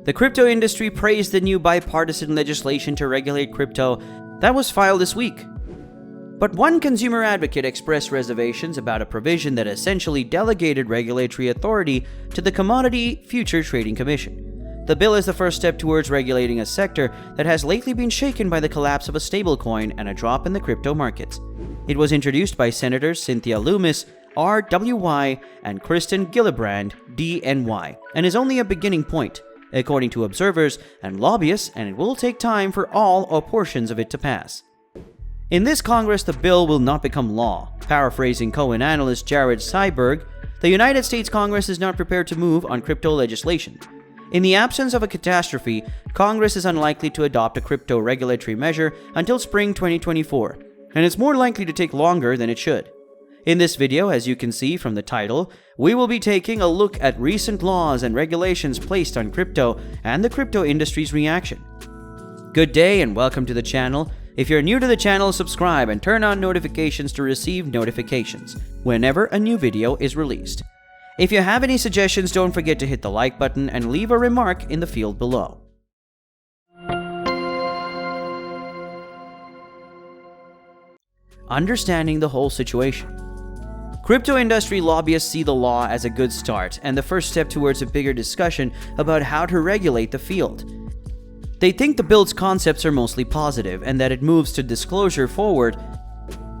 The crypto industry praised the new bipartisan legislation to regulate crypto that was filed this week. But one consumer advocate expressed reservations about a provision that essentially delegated regulatory authority to the Commodity Future Trading Commission. The bill is the first step towards regulating a sector that has lately been shaken by the collapse of a stablecoin and a drop in the crypto markets. It was introduced by Senators Cynthia Loomis, RWY, and Kristen Gillibrand, DNY, and is only a beginning point, according to observers and lobbyists, and it will take time for all or portions of it to pass. In this Congress, the bill will not become law. Paraphrasing Cohen analyst Jared Seiberg, the United States Congress is not prepared to move on crypto legislation. In the absence of a catastrophe, Congress is unlikely to adopt a crypto regulatory measure until spring 2024, and it's more likely to take longer than it should. In this video, as you can see from the title, we will be taking a look at recent laws and regulations placed on crypto and the crypto industry's reaction. Good day and welcome to the channel. If you're new to the channel, subscribe and turn on notifications to receive notifications whenever a new video is released. If you have any suggestions, don't forget to hit the like button and leave a remark in the field below. Understanding the whole situation. Crypto industry lobbyists see the law as a good start and the first step towards a bigger discussion about how to regulate the field. They think the bill's concepts are mostly positive and that it moves to disclosure forward,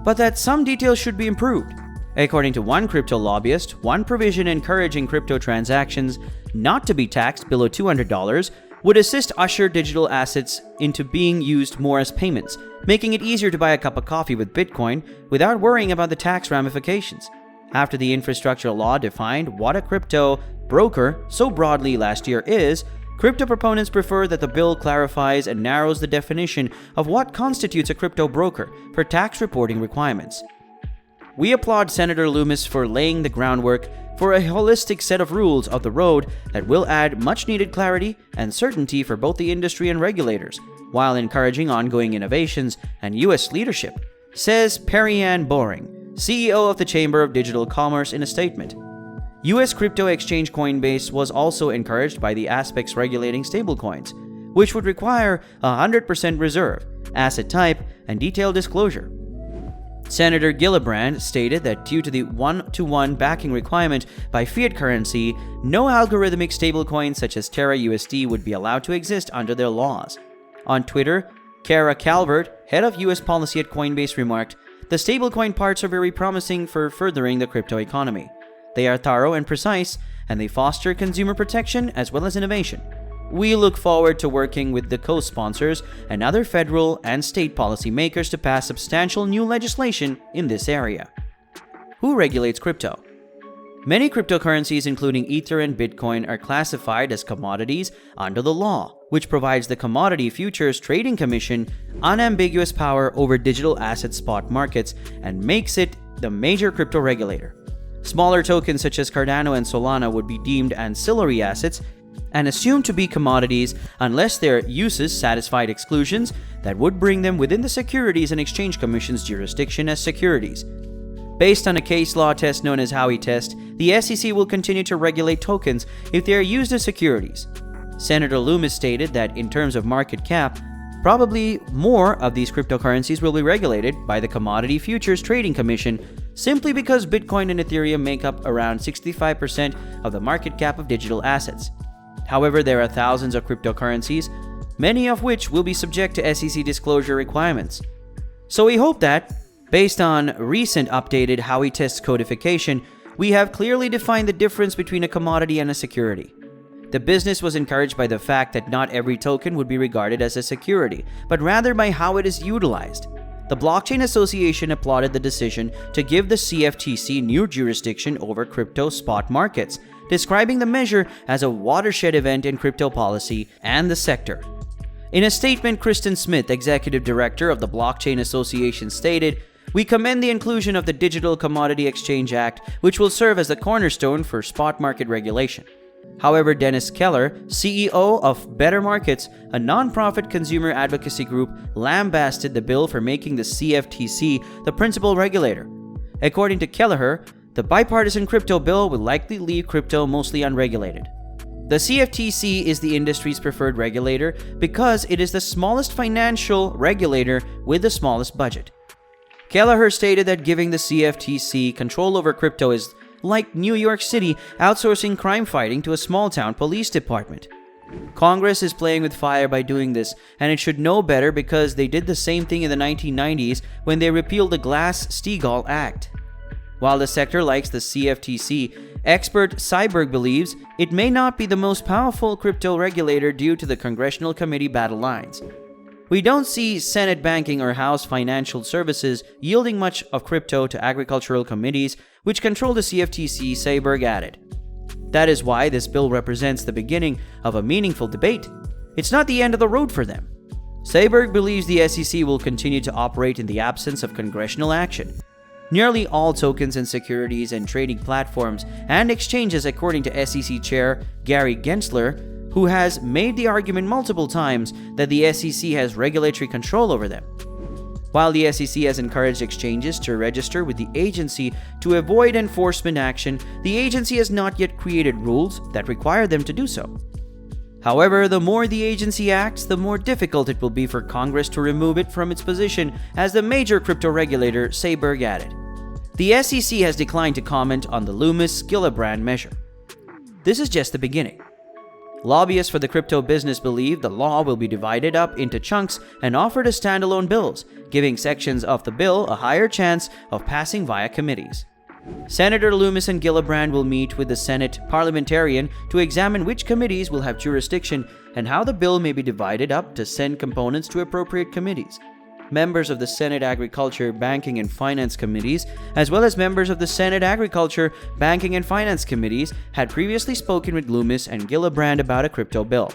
but that some details should be improved. According to one crypto lobbyist, one provision encouraging crypto transactions not to be taxed below $200 would assist usher digital assets into being used more as payments, making it easier to buy a cup of coffee with Bitcoin without worrying about the tax ramifications. After the infrastructure law defined what a crypto broker so broadly last year is, crypto proponents prefer that the bill clarifies and narrows the definition of what constitutes a crypto broker for tax reporting requirements. We applaud Senator Loomis for laying the groundwork for a holistic set of rules of the road that will add much-needed clarity and certainty for both the industry and regulators, while encouraging ongoing innovations and U.S. leadership, says Perry-Ann Boring, CEO of the Chamber of Digital Commerce in a statement. U.S. crypto exchange Coinbase was also encouraged by the aspects regulating stablecoins, which would require 100% reserve, asset type, and detailed disclosure. Senator Gillibrand stated that due to the one-to-one backing requirement by fiat currency, no algorithmic stablecoins such as Terra USD would be allowed to exist under their laws. On Twitter, Kara Calvert, head of U.S. policy at Coinbase, remarked, "The stablecoin parts are very promising for furthering the crypto economy. They are thorough and precise, and they foster consumer protection as well as innovation. We look forward to working with the co-sponsors and other federal and state policymakers to pass substantial new legislation in this area." Who regulates crypto? Many cryptocurrencies, including Ether and Bitcoin, are classified as commodities under the law, which provides the Commodity Futures Trading Commission unambiguous power over digital asset spot markets and makes it the major crypto regulator. Smaller tokens such as Cardano and Solana would be deemed ancillary assets and assumed to be commodities unless their uses satisfied exclusions that would bring them within the Securities and Exchange Commission's jurisdiction as securities. Based on a case law test known as Howey test, the SEC will continue to regulate tokens if they are used as securities. Senator Loomis stated that in terms of market cap, probably more of these cryptocurrencies will be regulated by the Commodity Futures Trading Commission simply because Bitcoin and Ethereum make up around 65% of the market cap of digital assets. However, there are thousands of cryptocurrencies, many of which will be subject to SEC disclosure requirements. So we hope that, based on recent updated Howey test codification, we have clearly defined the difference between a commodity and a security. The business was encouraged by the fact that not every token would be regarded as a security, but rather by how it is utilized. The Blockchain Association applauded the decision to give the CFTC new jurisdiction over crypto spot markets, describing the measure as a watershed event in crypto policy and the sector. In a statement, Kristen Smith, executive director of the Blockchain Association, stated, "We commend the inclusion of the Digital Commodity Exchange Act, which will serve as the cornerstone for spot market regulation." However, Dennis Keller, CEO of Better Markets, a nonprofit consumer advocacy group, lambasted the bill for making the CFTC the principal regulator. According to Kelleher, the bipartisan crypto bill will likely leave crypto mostly unregulated. The CFTC is the industry's preferred regulator because it is the smallest financial regulator with the smallest budget. Kelleher stated that giving the CFTC control over crypto is like New York City outsourcing crime fighting to a small-town police department. Congress is playing with fire by doing this, and it should know better because they did the same thing in the 1990s when they repealed the Glass-Steagall Act. While the sector likes the CFTC, expert Seiberg believes it may not be the most powerful crypto regulator due to the congressional committee battle lines. We don't see Senate Banking or House Financial Services yielding much of crypto to agricultural committees, which control the CFTC, Seiberg added. That is why this bill represents the beginning of a meaningful debate. It's not the end of the road for them. Seiberg believes the SEC will continue to operate in the absence of congressional action. Nearly all tokens and securities and trading platforms and exchanges, according to SEC Chair Gary Gensler, who has made the argument multiple times that the SEC has regulatory control over them. While the SEC has encouraged exchanges to register with the agency to avoid enforcement action, the agency has not yet created rules that require them to do so. However, the more the agency acts, the more difficult it will be for Congress to remove it from its position as the major crypto regulator, Seiberg added. The SEC has declined to comment on the Loomis-Gillibrand measure. This is just the beginning. Lobbyists for the crypto business believe the law will be divided up into chunks and offered as standalone bills, giving sections of the bill a higher chance of passing via committees. Senator Loomis and Gillibrand will meet with the Senate parliamentarian to examine which committees will have jurisdiction and how the bill may be divided up to send components to appropriate committees. Members of the Senate Agriculture, Banking and Finance Committees, as well as members of the Senate Agriculture, Banking and Finance Committees, had previously spoken with Loomis and Gillibrand about a crypto bill.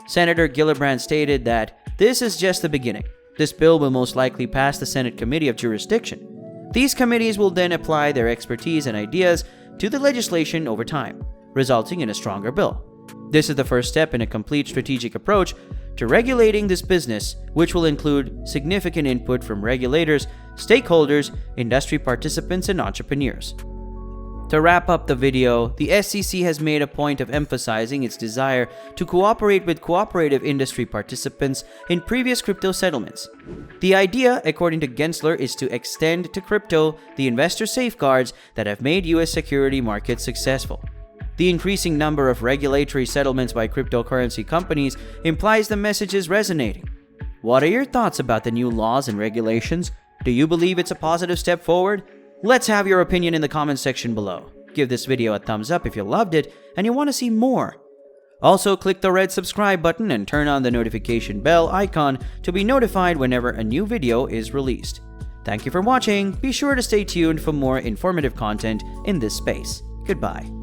Senator Gillibrand stated that this is just the beginning. This bill will most likely pass the Senate Committee of Jurisdiction. These committees will then apply their expertise and ideas to the legislation over time, resulting in a stronger bill. This is the first step in a complete strategic approach to regulating this business, which will include significant input from regulators, stakeholders, industry participants, and entrepreneurs. To wrap up the video, the SEC has made a point of emphasizing its desire to cooperate with cooperative industry participants in previous crypto settlements. The idea, according to Gensler, is to extend to crypto the investor safeguards that have made U.S. security markets successful. The increasing number of regulatory settlements by cryptocurrency companies implies the message is resonating. What are your thoughts about the new laws and regulations? Do you believe it's a positive step forward? Let's have your opinion in the comments section below. Give this video a thumbs up if you loved it and you want to see more. Also, click the red subscribe button and turn on the notification bell icon to be notified whenever a new video is released. Thank you for watching. Be sure to stay tuned for more informative content in this space. Goodbye.